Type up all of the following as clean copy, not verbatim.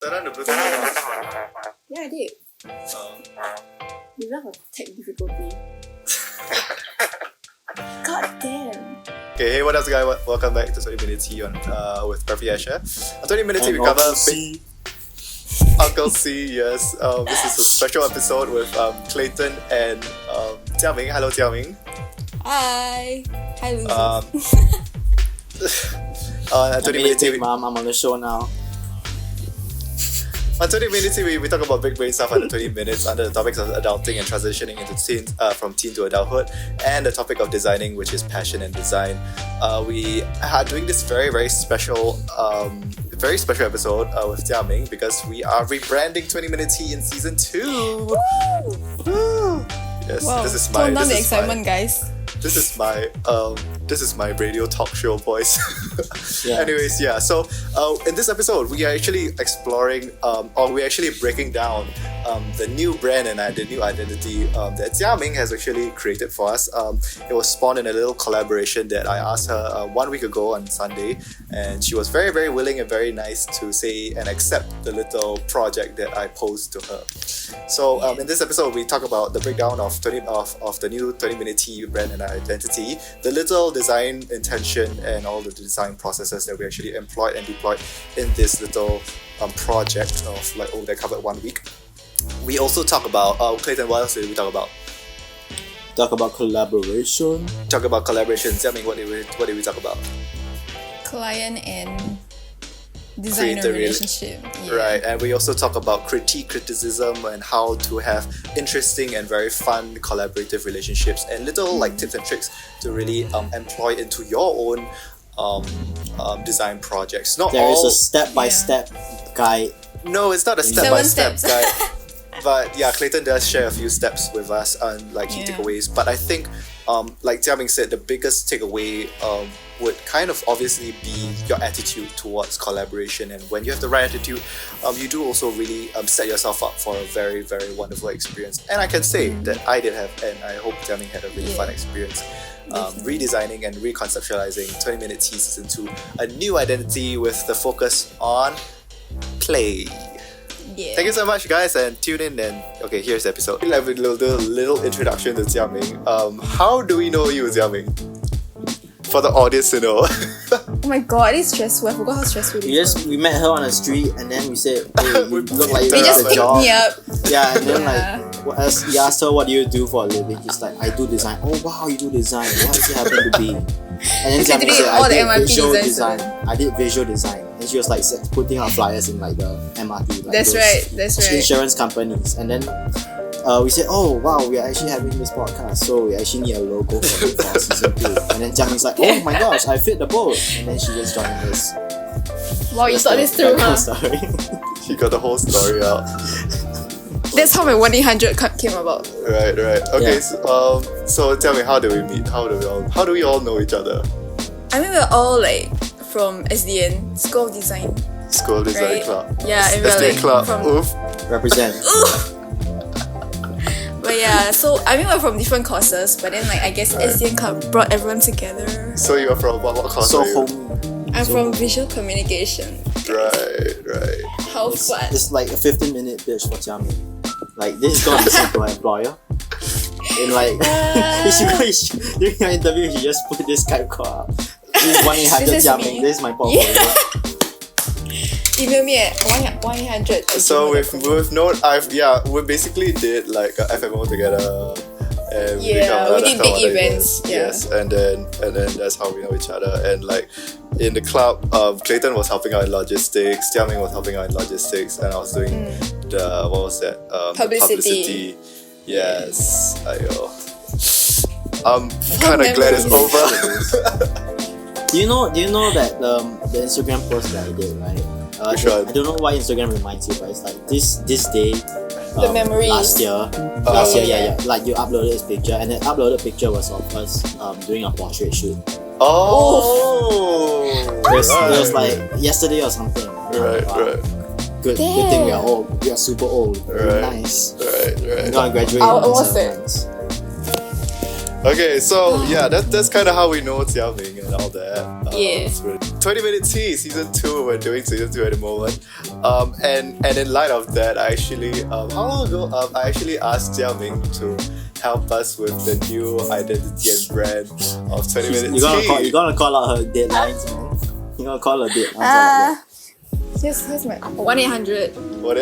Turn on the Bluetooth. Yeah, I did. You have a tech difficulty. God damn. Okay, hey, what up, guys? Welcome back to 20 Minutes Tea on with Perfy Asher. On 20 Minutes Tea, we cover Uncle C. Yes, this is a special episode with Clayton and Jia Ming. Hello, Jia Ming. Hi. Hi, Lucy. On 20 Minutes Tea, Mom, I'm on the show now. On 20 Minutes, we talk about big brain stuff under 20 minutes under the topics of adulting and transitioning into from teen to adulthood, and the topic of designing, which is passion and design. We are doing this very special episode with Jia Ming because we are rebranding 20 Minutes Tea in season 2. Woo! Yes, Wow. this is my. Tone down this the is excitement, my, guys. This is my radio talk show voice. Yeah. Anyways, yeah. So in this episode, we are actually exploring, or we're actually breaking down the new brand and the new identity that Jia Ming has actually created for us. It was spawned in a little collaboration that I asked her 1 week ago on Sunday, and she was very willing and very nice to say and accept the little project that I posed to her. So in this episode, we talk about the breakdown of the new 20-minute tea brand and identity, the little design intention, and all the design processes that we actually employed and deployed in this little project of that covered 1 week. We also talk about Clayton. What else did we talk about? Talk about collaboration. Talk about collaboration. Jia Ming, what did we talk about? Client and designer Creator relationship. Yeah. Right, and we also talk about criticism, and how to have interesting and very fun collaborative relationships, and little tips and tricks to really employ into your own design projects. There is a step-by-step guide. No, it's not a Seven step-by-step steps. guide. But yeah, Clayton does share a few steps with us and key takeaways. But I think, like Jia Ming said, the biggest takeaway would kind of obviously be your attitude towards collaboration. And when you have the right attitude, you do also really set yourself up for a very wonderful experience. And I can say that I did have, and I hope Jia Ming had a really fun experience. Redesigning and reconceptualizing 20 Minute Tea Season 2, a new identity with the focus on play. Yeah. Thank you so much, guys, and tune in. And okay, here's the episode. We'll have a little introduction to Jia Ming. How do we know you, Jia Ming? For the audience to know. Oh my god, it's stressful. I forgot how stressful it is. We met her on the street and then we said, hey, you look like you They just have a picked job. me up. Yeah, and then he asked her, what do you do for a living? She's like, I do design. Oh wow, you do design. What does it happen to be? And then Jia Ming said, all I the did MRT visual design. design. I did visual design. And she was like putting out flyers in the MRT. That's right. Insurance companies. And then we said, oh wow, we are actually having this podcast, so we actually need a logo for season 2. And then Jia Ming's like, oh my gosh, I fit the boat. And then she just joined us. Wow, you thought this through, huh? Sorry. She got the whole story out. That's how my 1-800 came about. Right. Okay, Yeah. so tell me, how do we meet? How do we all know each other? I mean, we're all from SDN, School of Design. School Design Right. Club. Yeah, and we're SDN Club. from... Oof. Represent. But yeah, so I mean, we're from different courses, but then I guess SDN Club brought everyone together. So you are from what course So are you? homey. I'm from Visual Communication. Right. How fun. It's like a 15-minute pitch for Jia Ming. Like, this is gonna be sent to her employer. And during your interview, she just put this Skype call up. This is 1-800 This is Jia me. Ming. This is my portfolio. Email me at 1-800. So we basically did a FMO together, and Yeah, we did that's big how events, yeah. Yes, and then that's how we know each other. And in the club, Clayton was helping out in logistics, Jia Ming was helping out in logistics, and I was doing the what was that? The Publicity. Yes, I'm kind of glad it's over. Do you know that the Instagram post that I did, right? Which one? I don't know why Instagram reminds you, but it's like this day. The memories. Last year, yeah. Like you uploaded this picture, and the uploaded picture was of us doing a portrait shoot. Oh, It was like yesterday or something. Right. Good thing we are super old. Right. Nice. Right. We're gonna graduate. How in old was 7 it? months. Okay, so yeah, that's kind of how we know Jia Ming. and all that. Yeah. 20-minute tea season 2. We're doing season 2 at the moment. And in light of that, I actually how long ago I actually asked Jia Ming to help us with the new identity and brand of 20-minute tea. You're gonna call out her deadlines, man. You're gonna call her deadlines. Here's my 1-800. What?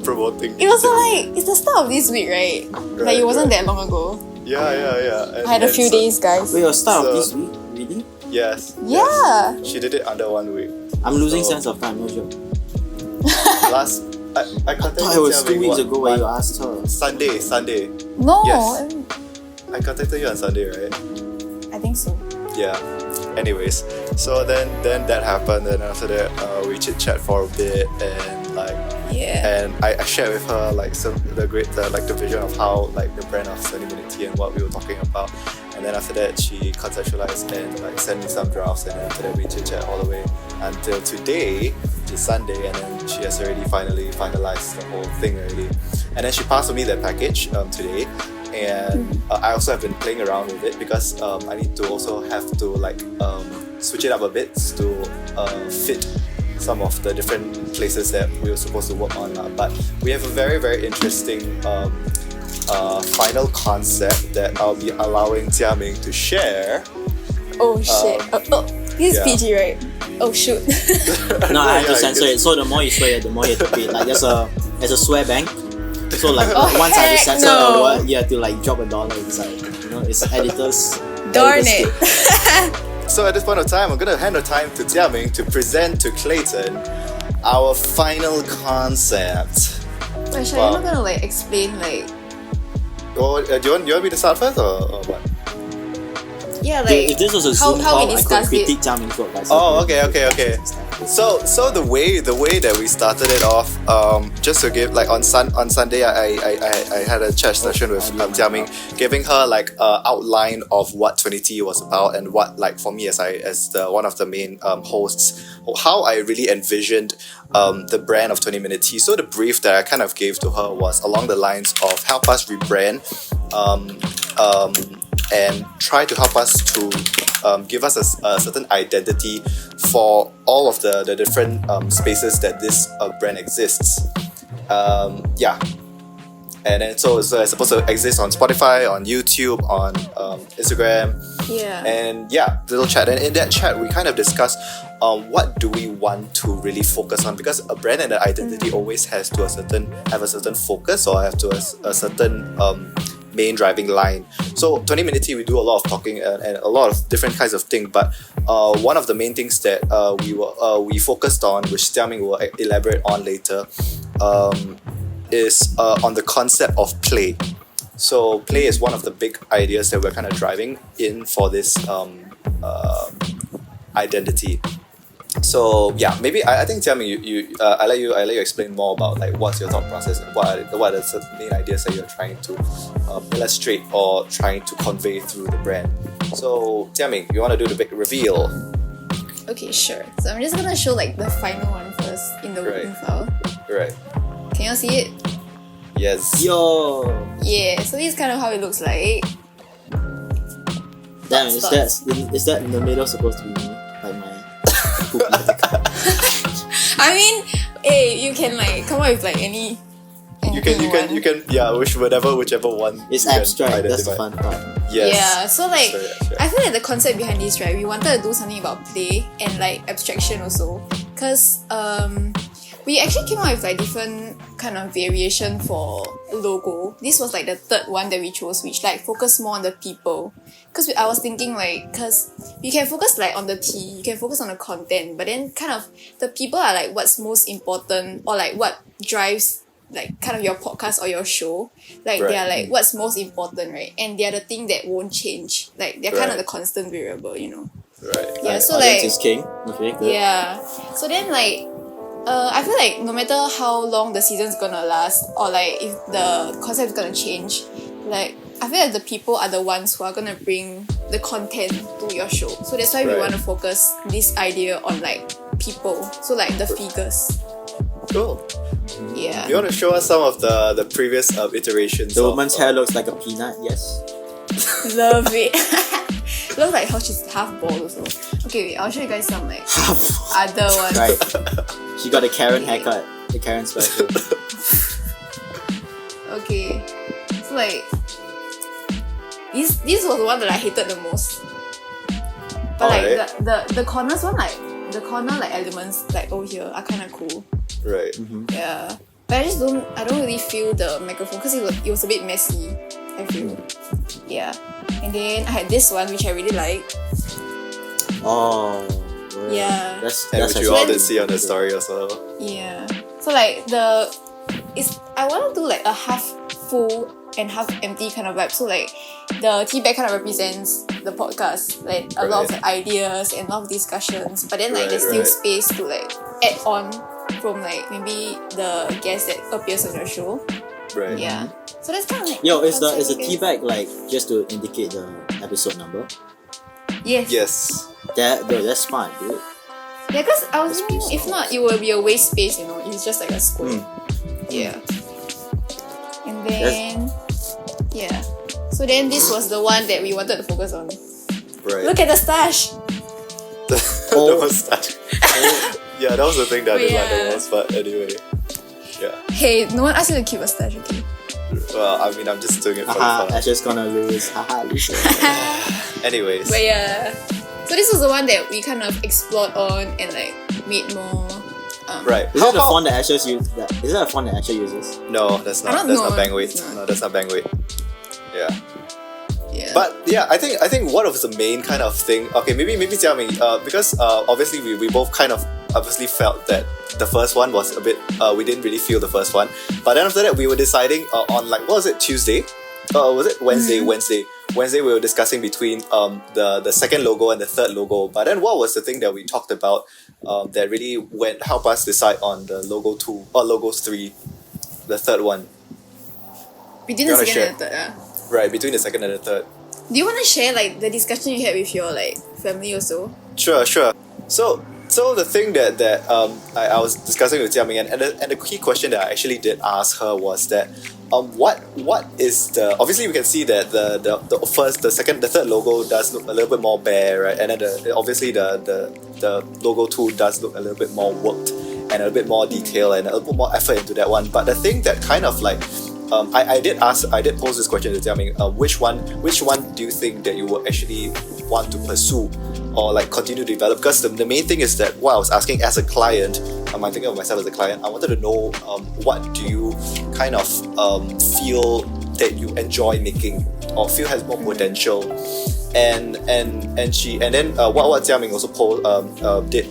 Promoting. It was like it's the start of this week, right? Like it wasn't that long ago. Yeah. I had a few days, guys. Wait, your start of this week? Really? Yes. Yeah. Yes. She did it under 1 week. I'm losing So- sense of time, no joke. I contacted I thought it was Jia 2 Ming, weeks what, ago when you asked her. Sunday. No, Yes. I contacted you on Sunday, right? I think so. Yeah. Anyways, so then that happened, and after that we chit chat for a bit, and like Yeah. and I shared with her like the vision of how like the brand of 20-minute tea and what we were talking about, and then after that she conceptualized and like sent me some drafts, and then after that we chit chat all the way until today, which is Sunday, and then she has already finally finalized the whole thing already, and then she passed me that package today. And I also have been playing around with it because I need to also have to like switch it up a bit to fit some of the different places that we were supposed to work on. But we have a very, very interesting final concept that I'll be allowing Jia Ming to share. Oh shit. This is yeah. PG, right? Oh shoot. No, I have to Yeah, censor you it. So the more you swear, the more you have to pay. Like there's a swear bank. So like Oh, once I have to heck censor no. a word, you have to like drop $1 inside. You know, it's editors. Darn editors it. So at this point of time, I'm gonna hand the time to Jia Ming to present to Clayton our final concept. But Wow. you're not gonna like explain like Oh, do you want me to start first or what? yeah Dude, like if this was a how Zoom we call, I could discussed it. critique Jia Ming's work. Like, Oh, okay. So the way that we started it off, just to give like on Sunday, I had a chat session with Jia Ming, giving her like a outline of what 20T was about and what like for me as one of the main hosts, how I really envisioned the brand of 20-minute tea. So the brief that I kind of gave to her was along the lines of help us rebrand, and try to help us to give us a certain identity for all of the different spaces that this brand exists. And then so it's supposed to exist on Spotify, on YouTube, on Instagram, Yeah. and yeah, little chat. And in that chat, we kind of discussed what do we want to really focus on, because a brand and an identity always has to have a certain focus, or have to a certain main driving line. So 20-minute tea, we do a lot of talking and a lot of different kinds of things, but one of the main things that we focused on, which Jia Ming will elaborate on later, is on the concept of play. So play is one of the big ideas that we're kind of driving in for this identity. So yeah, maybe I think Jia Ming, I let you explain more about like what's your thought process and what are the main ideas that you're trying to illustrate or trying to convey through the brand. So Jia Ming, you want to do the big reveal? Okay, sure. So I'm just gonna show like the final one first in the working file. Right. Can you see it? Yes. Yo, Yeah. So this is kind of how it looks like. damn, Thoughts. is that in the middle supposed to be me? Like my I mean, hey, you can like come up with like any. You can yeah, whichever one. It's you can abstract, that's the identify. fun part. Yes. Yeah, so like Very abstract. I feel like the concept behind this, right? We wanted to do something about play and like abstraction also, cause we actually came up with like different kind of variation for logo. This was like the third one that we chose, which like focus more on the people. Cause I was thinking like, cause you can focus like on the tea, you can focus on the content, but then kind of the people are like what's most important, or like what drives like kind of your podcast or your show. Like they are like what's most important, right? And they are the thing that won't change. Like they're kind of Right. the constant variable, you know. Right. Yeah, so Audience like is king. Okay, good. yeah. So then like I feel like no matter how long the season's gonna last, or like if the concept's gonna change, like I feel like the people are the ones who are gonna bring the content to your show. So that's why we Right. want to focus this idea on like people. So like the figures. Cool. Yeah. You want to show us some of the previous iterations? The of, woman's hair looks like a peanut. Yes. Love it. love like how she's half bald also. Okay, wait, I'll show you guys some like other ones. Right. She got a Karen haircut. The Karen special. Okay, so like this was the one that I hated the most. But like the corners one, like the corner like elements like over here are kind of cool. Right. Yeah, but I don't really feel the microphone because it was a bit messy, I feel. Yeah, and then I had this one which I really like. Oh. Well, Yeah. That's Which you all did see on the story also. Yeah, so like I want to do like a half full and half empty kind of vibe. So like the tea bag kind of represents the podcast, like a lot of like, ideas and a lot of discussions, but then like there's still space to like add on from like maybe the guest that appears on your show. Right. Yeah, so that's kind of like is the tea bag like just to indicate the episode number? Yes. Yes. That's smart, dude. Yeah, because I was That's thinking pretty if not it will be a waste space, you know. It's just like a square. Yeah. And then yeah. So then this was the one that we wanted to focus on. Right. Look at the stash. The mustache. Yeah, that was the thing that I didn't like the most, but anyway. Yeah. Hey, no one asked you to keep a stash, okay? Well, I mean, I'm just doing it for Haha, fun. Ash is gonna lose. Haha, Lisa. Anyways. But yeah. So this was the one that we kind of explored on and like made more Right. Is that the font that Ashes uses? Is that a font that Ashes uses? No, that's not. I don't That's know. not bang weight. It's not. No, that's not bang weight. Yeah. Yeah. But yeah, I think one of the main kind of thing. Okay, maybe Jia Ming, because obviously we both kind of obviously felt that the first one was a bit. We didn't really feel the first one, but then after that we were deciding on like what was it, Tuesday? Was it Wednesday? Wednesday we were discussing between the second logo and the third logo. But then what was the thing that we talked about that really help us decide on the logo 2 or logos 3, the third one? between you the wanna second and the third, Right, between the second and the third. do you want to share like the discussion you had with your like family also? Sure. So the thing that I was discussing with Jia Ming, and the key question that I actually did ask her was that what is the, obviously we can see that the first, the second, the third logo does look a little bit more bare, right? And then obviously the logo 2 does look a little bit more worked and a bit more detail and a little bit more effort into that one. But the thing that kind of like I did pose this question to Jia Ming, which one do you think that you would actually want to pursue or like continue to develop? Because the main thing is that what I was asking as a client, I'm thinking of myself as a client, I wanted to know what do you kind of feel that you enjoy making or feel has more potential, and then what Jia Ming also did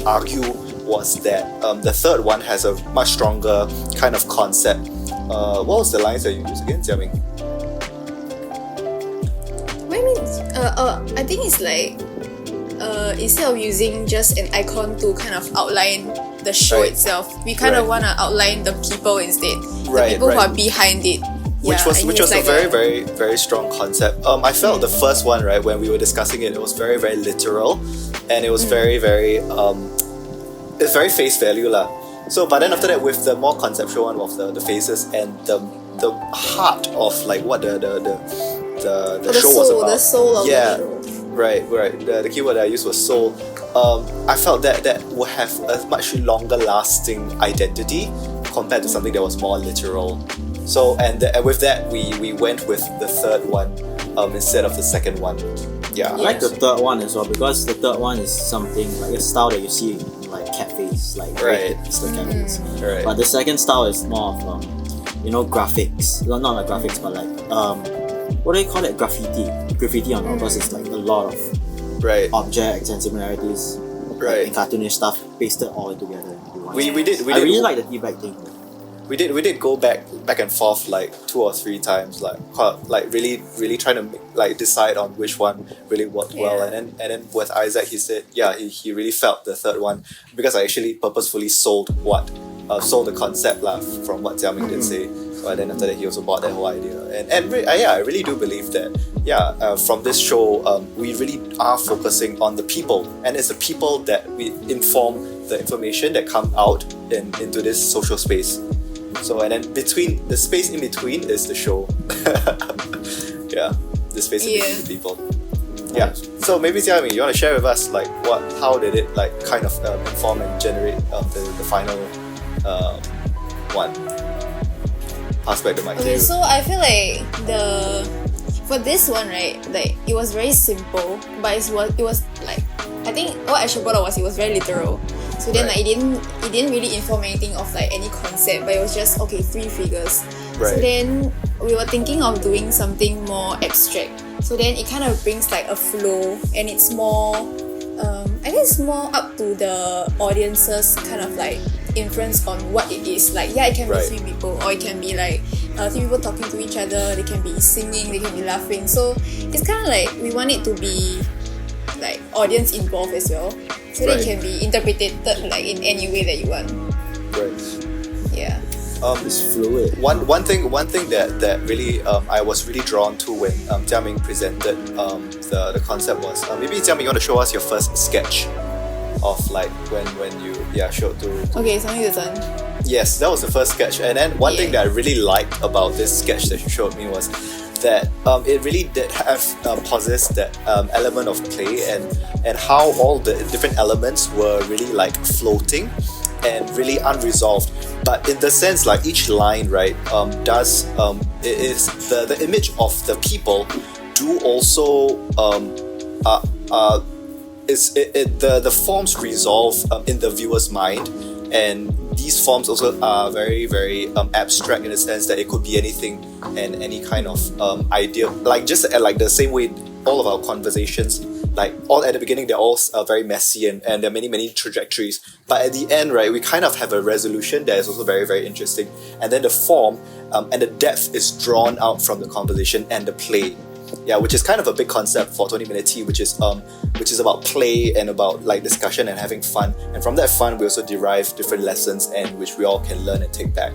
argue was that the third one has a much stronger kind of concept. What was the lines that you used again, Jia Ming? What do you mean? I think it's like instead of using just an icon to kind of outline the show Right. itself, we kind of want to outline the people instead. Right, The people who right. are behind it. Which Yeah, was and a it's like very very strong concept. I felt the first one, right, when we were discussing it, it was very very literal, and it was very very it's very face value lah. So, but then after that, with the more conceptual one of the faces and the heart of like what the show was about. The soul of Yeah. the show. Right. The keyword that I used was soul. I felt that would have a much longer lasting identity compared to something that was more literal. So and with that we went with the third one instead of the second one. Yeah. I like the third one as well because the third one is something like a style that you see in like cat face, like Right. it's the cat face. Right. But the second style is more of graphics. Well, not like graphics, but like what do you call it? Graffiti on because it's like a lot of Right. objects and similarities, Right. and cartoonish stuff pasted all together. Into one. We did I really like the tea-bag thing. we did go back and forth like 2 or 3 times, like really trying to like decide on which one really worked well. Yeah. And then with Isaac, he said he really felt the third one because I actually purposefully sold the concept from what Jia Ming did say. But then after that, he also bought that whole idea. I really do believe that from this show we really are focusing on the people, and it's the people that we inform the information that come out into this social space. So and then between the space in between is the show. Yeah, the space in between the people. Yeah. So maybe Jia Ming, you want to share with us like how did it like kind of inform and generate the final one? Pass back the mic to Okay, you. so I feel like for this one, right, like it was very simple, but it was like, I think what I should brought up was it was very literal. So then Right. like it didn't really inform anything of like any concept, but it was just okay, 3 figures. Right. So then we were thinking of doing something more abstract. So then it kind of brings like a flow, and it's more I think it's more up to the audience's kind of like influence on what it is. Like yeah, it can Right. be 3 people, or it can be like 3 people talking to each other. They can be singing, they can be laughing. So it's kind of like we want it to be like audience involved as well, so that Right. it can be interpreted like in any way that you want. Right. Yeah. It's fluid. One thing that really I was really drawn to when Jia Ming presented the concept was maybe Jia Ming, you want to show us your first sketch of like when you showed to Okay, something that's done. yes, that was the first sketch. And then one thing Yeah. that I really liked about this sketch that you showed me was that it really did have possess that element of play and how all the different elements were really like floating and really unresolved. But in the sense, like each line, right, does it is the image of the people do also the forms resolve in the viewer's mind, and these forms also are very very abstract in the sense that it could be anything and any kind of idea, like just like the same way all of our conversations, like all at the beginning they're all very messy and there are many trajectories, but at the end, right, we kind of have a resolution that is also very very interesting, and then the form and the depth is drawn out from the conversation and the play. Yeah, which is kind of a big concept for 20-minute tea, which is about play and about like discussion and having fun. And from that fun, we also derive different lessons and which we all can learn and take back.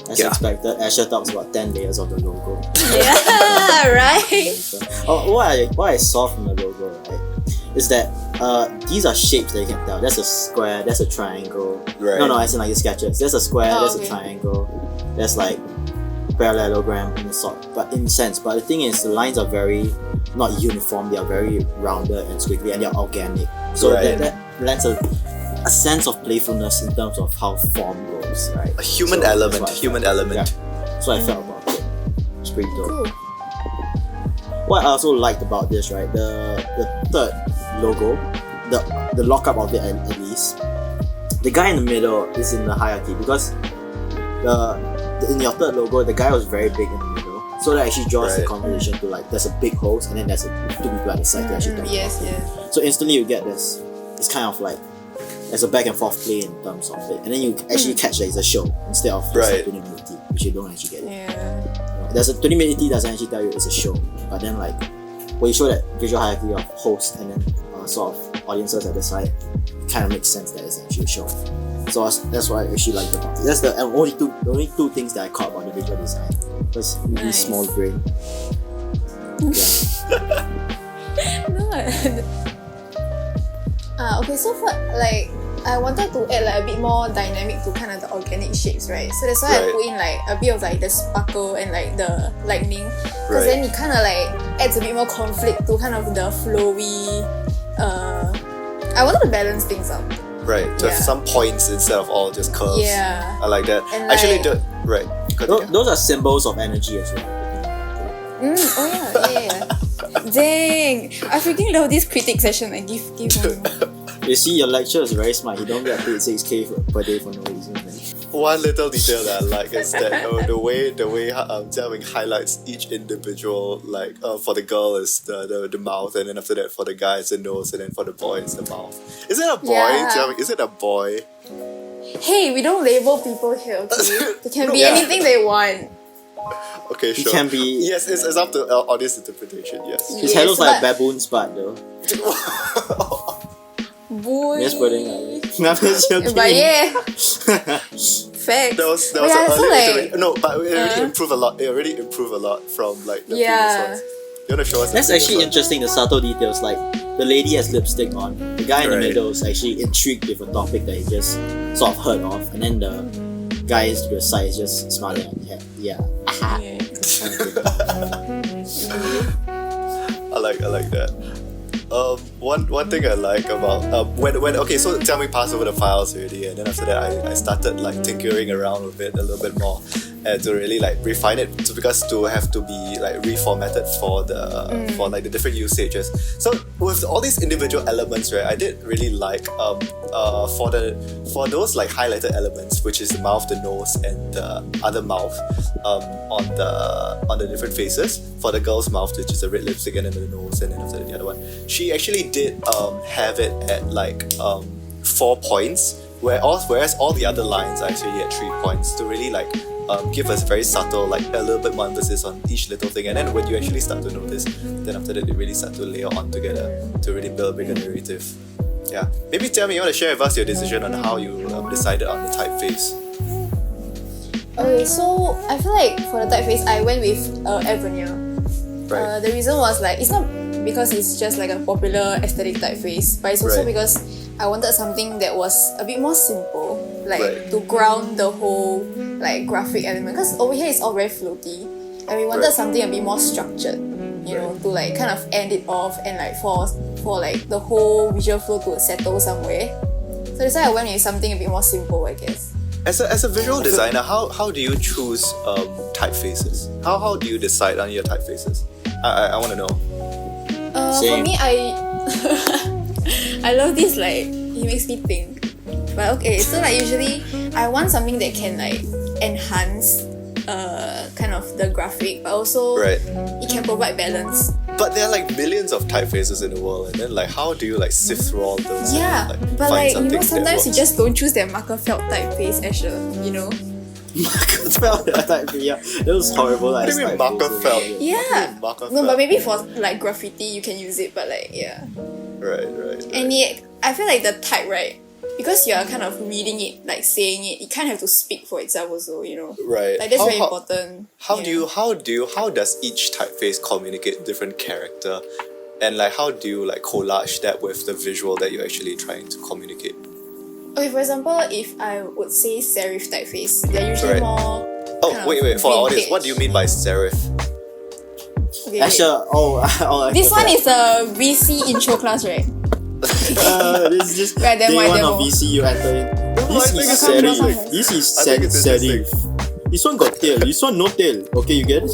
As Yeah. expected, Asher talks about 10 layers of the logo. Yeah, right. What I saw from the logo, right, is that these are shapes that you can tell. There's a square, there's a triangle. Right. No, as in like the sketches. There's a square, Oh, there's okay. a triangle, there's like parallelogram in the sort. But in sense, but the thing is, the lines are very not uniform. They are very rounded and squiggly, and they are organic. So Right. that lends a sense of playfulness in terms of how form goes, right? A human So element, that's what I human felt. element. Yeah. So I felt about it. It's pretty dope. Cool. What I also liked about this, right, the third logo, the lockup of it at least, the guy in the middle is in the hierarchy because in your third logo, the guy was very big in the middle, so that actually draws the Right. conversation to like there's a big host and then there's 2 people at the side to actually talk. Yes, yes. So instantly you get this. It's kind of like there's a back and forth play in terms of it, and then you actually catch that it's a show instead of just Right. a 20-minute tea, which you don't actually get it. Yeah. There's a 20-minute tea doesn't actually tell you it's a show, but then like when you show that visual hierarchy of host and then sort of audiences at the side, it kind of makes sense that it's actually a show. So that's what I actually liked about it. That's the only two things that I caught about the visual design. Was really Nice. small brain. Yeah. No. Okay, so for like I wanted to add like a bit more dynamic to kind of the organic shapes, right? So that's why I Right. put in like a bit of like the sparkle and like the lightning, because Right. then it kind of like adds a bit more conflict to kind of the flowy. I wanted to balance things out. Right, to have Yeah. some points instead of all just curves. Yeah. I like that. And Actually, like- right. Those are symbols of energy as well. Oh yeah. Dang, I freaking love this critic session. I give one. You see, your lecture is very smart. You don't get paid 6K per day for no reason. Man. One little detail that I like is that the way Jia Ming highlights each individual, like for the girl is the mouth, and then after that for the guy it's the nose, and then for the boy it's the mouth. Is it a boy? Yeah. Jia Ming? Is it a boy? Hey, we don't label people here, okay? They can be Yeah. anything they want. Okay, It sure. can be. Yes, it's up to audience interpretation. Yes. His Yes, head looks like a but- baboon's butt though. Boy. Just putting like. No, I'm just joking. But yeah, facts. That was But an yeah, so early like, iteration. No, but it already improved a lot. It already improved a lot from like the Yeah. previous ones. You wanna show us? the That's previous actually one? interesting, the subtle details. Like, the lady has lipstick on. The guy in the Right. middle is actually intrigued with a topic that he just sort of heard of. And then the guys to the side is just smiling at him. Yeah. Aha. yeah. Kind of thing. I like that. One thing I like about when okay, so tell me pass over the files already, and then after that I started like tinkering around with it a little bit more, and to really like refine it because to have to be like reformatted for the for like the different usages. So with all these individual elements, right, I did really like for those like highlighted elements, which is the mouth, the nose, and the other mouth on the different faces. For the girl's mouth, which is the red lipstick, and then the nose, and then after that the other one, she actually did have it at like 4 points, whereas all the other lines are actually at 3 points to really like give us very subtle, like a little bit more emphasis on each little thing. And then when you actually start to notice, then after that they really start to layer on together to really build a bigger narrative. Yeah, maybe tell me, you want to share with us your decision on how you decided on the typeface? Okay, so I feel like for the typeface, I went with Avenir. Right. The reason was like, it's not because it's just like a popular aesthetic typeface, but it's also Right. because I wanted something that was a bit more simple, like Right. to ground the whole like graphic element. Because over here it's all very floaty, and we wanted Right. something a bit more structured, you know, to like kind of end it off and like for like the whole visual flow to settle somewhere. So that's why I went with something a bit more simple, I guess. As a visual designer, how do you choose typefaces? How do you decide on your typefaces? I want to know. For Same. me, I love this, like, it makes me think. But okay, so like usually I want something that can like enhance kind of the graphic, but also Right. it can provide balance. But there are like millions of typefaces in the world, and then like how do you like sift through all those? Yeah, and, but find like, you something know, that sometimes you works? just don't choose that marker felt typeface as you know. Yeah, it was horrible. What do you mean marker felt? Yeah. Marker No, but felt. maybe for like graffiti you can use it, but like, yeah. Right. And yet, I feel like the type, right? Because you are kind of reading it, like saying it, it kind of have to speak for itself also, you know. Right. Like that's How- very how- important. How yeah. how does each typeface communicate different character, and like how do you like collage that with the visual that you're actually trying to communicate? Okay, for example, if I would say serif typeface, they're usually Right. more. Oh kind of wait, for our audience, what do you mean by vintage. serif? Okay, Actually, this one is a VC intro class, right? this is just Right, then day why one demo? of VC you enter in. I This think is it's serif. interesting. This is I think it's serif. This one got tail. This one no tail. Okay, you get it?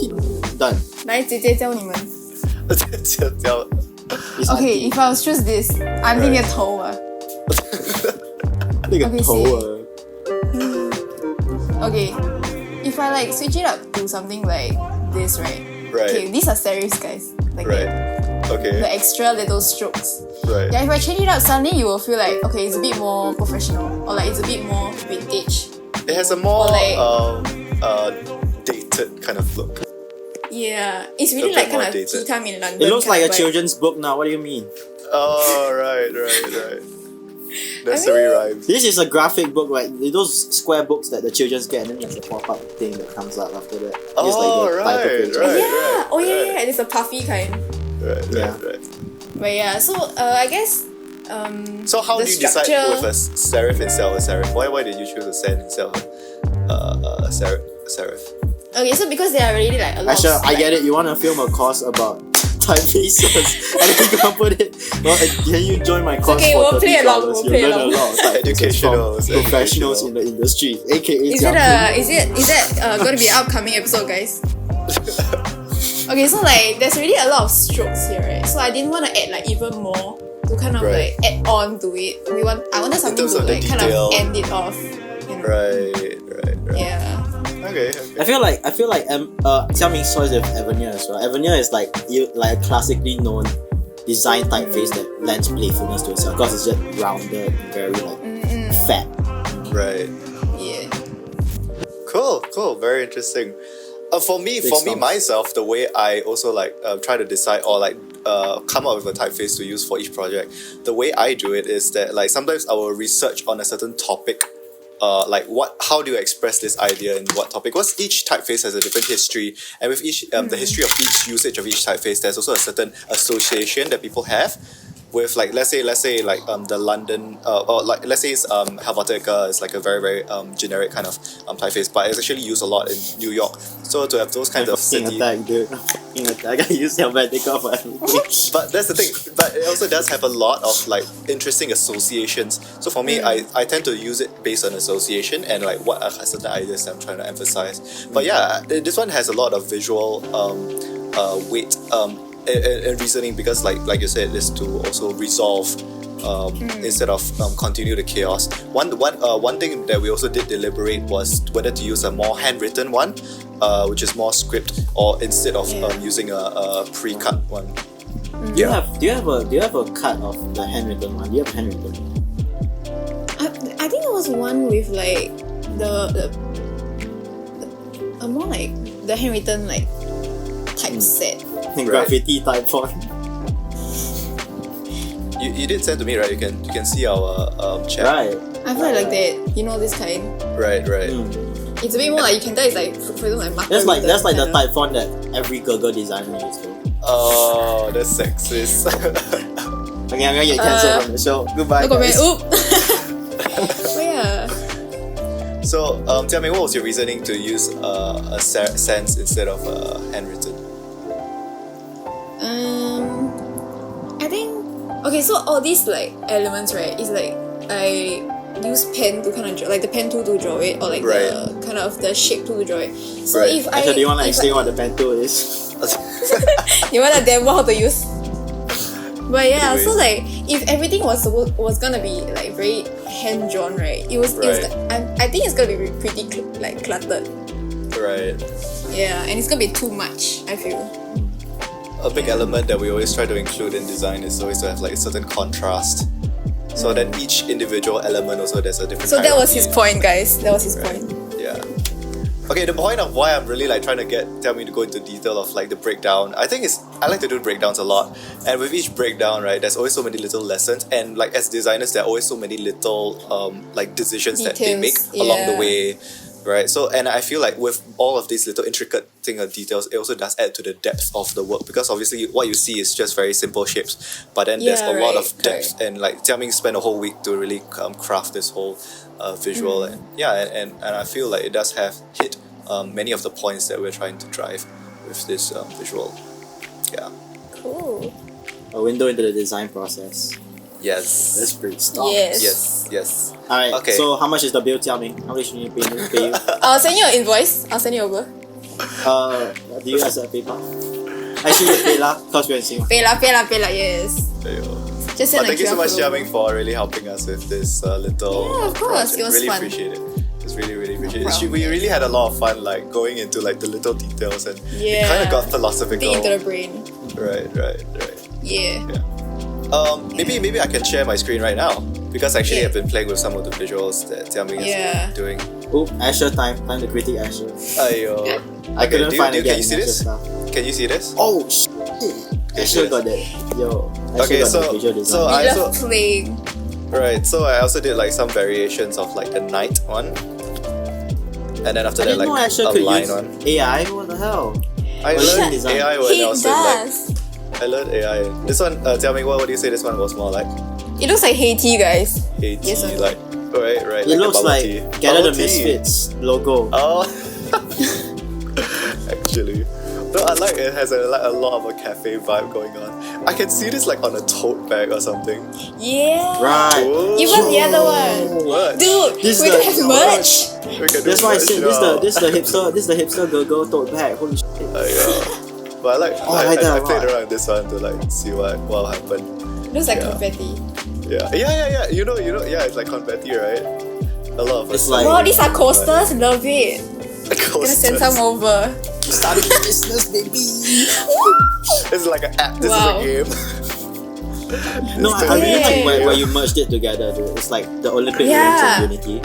Done. 来，姐姐教你们。叫 It's Okay, if I was choose this, I'm 那个头啊。那个 Okay, 头 Okay, if I like switch it up to something like this, right? Right. Okay, these are serifs, guys. Like right. the Okay. extra little strokes. Right. Yeah, if I change it up, suddenly you will feel like, okay, it's a bit more professional, or like it's a bit more vintage. It has a more Or like- dated kind of look. Yeah, it's really A like bit more kind of dated. tea time in London. It looks kind like a of vibe. children's book now. What do you mean? Oh, right. Nursery rhymes. This is a graphic book, like those square books that the children get, and then there's a pop-up thing that comes out after that. Just Oh, like the title right, page. right. Yeah, oh yeah, it's a puffy kind. Yeah. Right. But yeah, so I guess So how the do you decide structure- with a serif instead of a serif? Why did you choose a sen instead of a serif? okay, so because there are already like a lot Actually, of I get it. You want to film a course about typefaces, and then you can put it. Well, can you join my course okay, for we'll play $30? along, we'll You play learn along. a lot of typefaces Educational, from professionals in the industry, aka Is Jia Ming. is that going to be an upcoming episode, guys? Okay, so like there's already a lot of strokes here, right? So I didn't want to add like even more to kind of Right. like add on to it. I wanted something terms to of the like kind detail. of end it off. You know? Right. Yeah. Okay. I feel like Jia Ming's choice with Avenir as well. Avenir is like a classically known design typeface that lends playfulness to itself because it's just rounded and very like fat. Right. Yeah. Cool. Very interesting. For me, stumps. myself, the way I also like try to decide or like come up with a typeface to use for each project, the way I do it is that like sometimes I will research on a certain topic. Like how do you express this idea in what topic? Because each typeface has a different history, and with each the history of each usage of each typeface, there's also a certain association that people have. with like let's say like the London or like let's say it's Helvetica is like a very generic kind of typeface, but it's actually used a lot in New York. So to have those kinds of city, attack, dude. Attack. I use Helvetica for everything. but that's the thing. But it also does have a lot of like interesting associations. So for me, I tend to use it based on association and like what are certain ideas I'm trying to emphasize. But yeah, this one has a lot of visual weight and reasoning because like you said, is to also resolve instead of continue the chaos. One thing that we also did deliberate was whether to use a more handwritten one, which is more script, or instead of using a pre-cut one. Do you have a cut of the handwritten one? Do you have a handwritten one? I think there was one with like the more like the handwritten like typeset. Graffiti type font. You did send to me, right? You can see our chat. Right. I feel like that. You know this kind. Right. It's a bit more like you can tell it's like for example like marker. That's like the kind of. type font that every girl designer used to. Oh, that's sexist. Okay, I'm gonna get cancelled from the show. Goodbye. No comment. Guys. Oop. But yeah. So, tell me, what was your reasoning to use a sans instead of handwritten? I think okay. So all these like elements, right? Is like I use pen to kind of draw, like the pen tool to draw it, or like the kind of the shape tool to draw it. So Right. if I Actually, do you want to explain what the pen tool is? you want to demo how to use. But yeah, Anyways. so like if everything was gonna be like very hand drawn, right? It was I think it's gonna be pretty like cluttered. Right. Yeah, and it's gonna be too much, I feel. A big element that we always try to include in design is always to have like a certain contrast. So that each individual element also there's a different. So that was his hierarchy. point, guys. That was his Right. point. Yeah. Okay, the point of why I'm really like trying to tell me to go into detail of like the breakdown. I think I like to do breakdowns a lot, and with each breakdown, right, there's always so many little lessons, and like as designers, there are always so many little like decisions that they make Details, along the yeah. way, right? So, and I feel like with all of these little intricate details, it also does add to the depth of the work because obviously what you see is just very simple shapes, but then there's a lot right, of depth, and like Jia Ming spent a whole week to really craft this whole visual, and I feel like it does have hit many of the points that we're trying to drive with this visual. Yeah. Cool. A window into the design process. Yes. That's pretty strong. Yes. Yes. Alright, Okay. so how much is the bill, Jia Ming? How much should you pay you? I'll send you an invoice. I'll send you over. Do you guys have PayPal? Actually, PayLah, because we're in Singapore. Pay lah, yes. There you go. Just send But thank you so QR much, code Jia over. Ming, for really helping us with this little. Yeah, of course. project. It was really fun. appreciate it. Just really appreciate proud it. of We it. really had a lot of fun, like going into like the little details, and it Yeah. kind of got philosophical. Dig into the brain. Right. Yeah. Maybe I can share my screen right now because actually Yeah. I've been playing with some of the visuals that Jia Ming has Yeah. been doing. Oh, Asher time to critique Asher. Ayo. I couldn't find it Can yet you see in Asher this? stuff. Can you see this? Oh, shit. Asher got that. Yo, Asher Okay, got so- the visual design. so We I love also- playing. Right, so I also did like some variations of like the night one, and then after I that didn't know like Asher a could line use one. AI. What the hell? I Well, learned design. AI when He I was in like does. I learned AI. This one, tell me what do you say? This one was more like It looks like Haiti, guys. AT, Yes, sir. like right. It looks a bubble like tea. Gather the Bubble tea. Misfits logo. Oh, actually, no, I like it has a lot of a cafe vibe going on. I can see this like on a tote bag or something. Yeah. Right. Oh, Even the other one. What? Dude, This we the- can have merch. We can do That's why I said merch this now. the hipster girl tote bag. Holy shit. Yeah. But I like I like that I a played lot. around with this one to like see what happened. Looks like Yeah. confetti. Yeah. You know, yeah, it's like confetti, right? A lot of It's us. like- Wow, these are coasters. Love it. Coasters. Gonna send some over. You started the business, baby. It's like an app. This Wow. is a game. No, I really like Yeah. where you merged it together, dude. It's like the Olympic Yeah. Games of Unity.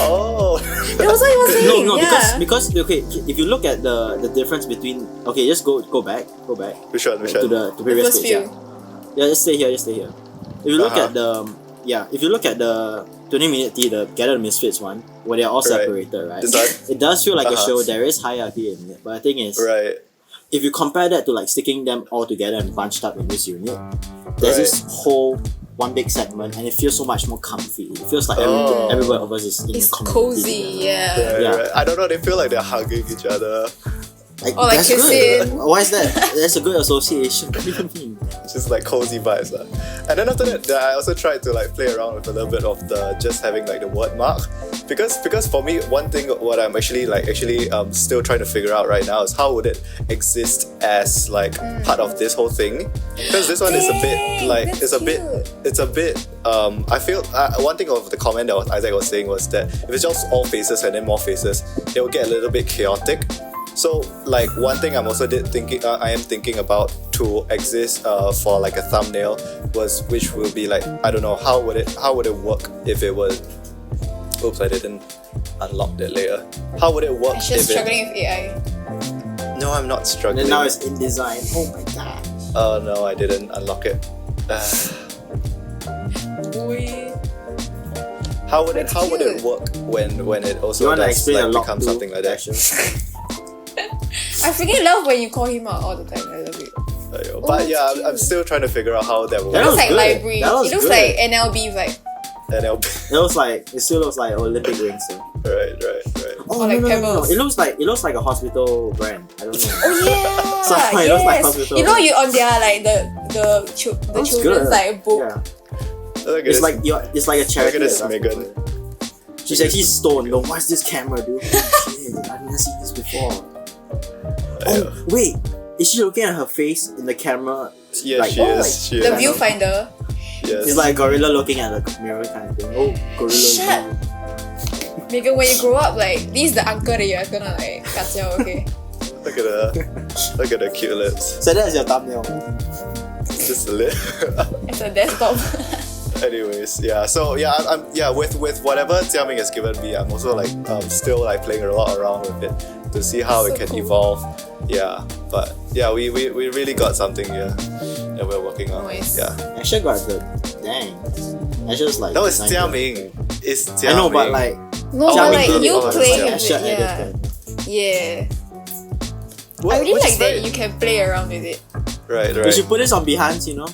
Oh. That was what he was saying. No, yeah. because okay, if you look at the difference between just go back Which one? to the the previous first page. few. Yeah, just stay here. If you look Uh-huh. at if you look at the 20-minute T, the Gather the Misfits one, where they're all Right. separated, right? This one? It does feel like a Uh-huh. show. There is hierarchy in it, but the thing is, Right. if you compare that to like sticking them all together and bunched up in this unit, there's this whole one big segment, and it feels so much more comfy. It feels like everybody of us is in It's a community cozy, together. yeah. Yeah. Right. I don't know. They feel like they're hugging each other. Or like that's kissing. good. Why is that? That's a good association. What do you mean? Just like cozy vibes, lah. And then after that, I also tried to like play around with a little bit of the just having like the word mark, because for me, one thing what I'm actually still trying to figure out right now is how would it exist as like part of this whole thing, because this one is a bit Dang, like that's it's a bit I feel one thing of the comment that Isaac was saying was that if it's just all faces and then more faces, it will get a little bit chaotic. So like one thing I am thinking about to exist for like a thumbnail which will be like, I don't know, how would it work if it was, oops, I didn't unlock that later. How would it work It's just if struggling with AI. No, I'm not struggling. And now it's InDesign. Oh my god. Oh no, I didn't unlock it. How would it work when it also You wanna does explain a like lot become to something like that? I freaking love when you call him out all the time. I love it. But yeah, I'm still trying to figure out how that will It That work. looks like good. library. That was It looks good. like NLB vibe. And it'll It still looks like Olympic rings. right. Oh Or like no. pebbles. It looks like a hospital brand. I don't know. Oh yeah. Somehow it looks like yes. hospital. You know, you on their like the That's children's good. like book. Yeah. Look at It's this. like it's like a charity. Look at this, that does Megan. it. She's actually stoned. No, what's this camera, dude? Oh, shit, I've never seen this before. Oh wait, is she looking at her face in the camera? Yeah, like, she oh, is. She The is. viewfinder. Yes. It's like a gorilla looking at the mirror kind of thing. Oh, gorilla. Shut. view. Megan, when you grow up, like this is the uncle that you're gonna like kacau, okay? Look at the cute lips. So that's your thumbnail. Just a lip. As a desktop. Anyways, yeah. So yeah, I'm with whatever Jia Ming has given me, I'm also like still like playing a lot around with it to see how So it can cool. evolve. Yeah, but yeah, we really got something here that we're working on. Nice. Yeah. Actually got the dang. I just like. No, it's designed Jia it. Ming. It's Jia I know, Ming. but like No, Oh, but like the- you oh, play the with Asher it, yeah. edited. Yeah. What- I really which like is that very- you can play around with it. Right. We should put this on Behance, you know.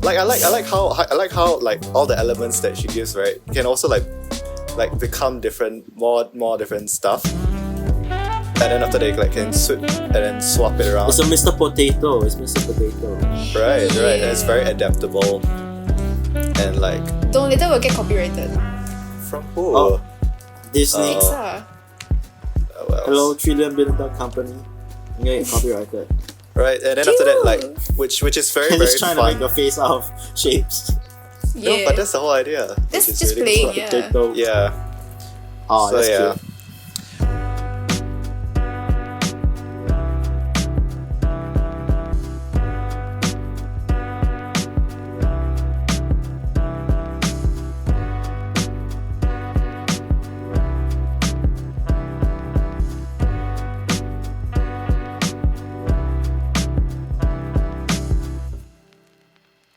Like I like how like all the elements that she gives, right, can also like become different, more different stuff. And then after they like can and then swap it around. It's a Mr. Potato. It's Mr. Potato. Right. And it's very adaptable. And like Don't later will get copyrighted. from who? Oh. Disney. Pixar. What else? Hello, $1 trillion company. I'm gonna get copyrighted. Right, and then after that, Cute. like which is very I'm very just trying to fun. make your face out of shapes. Yeah. No, but that's the whole idea. That's which is just really playing, cool. yeah. Potato. Yeah. Oh, So that's yeah. cute.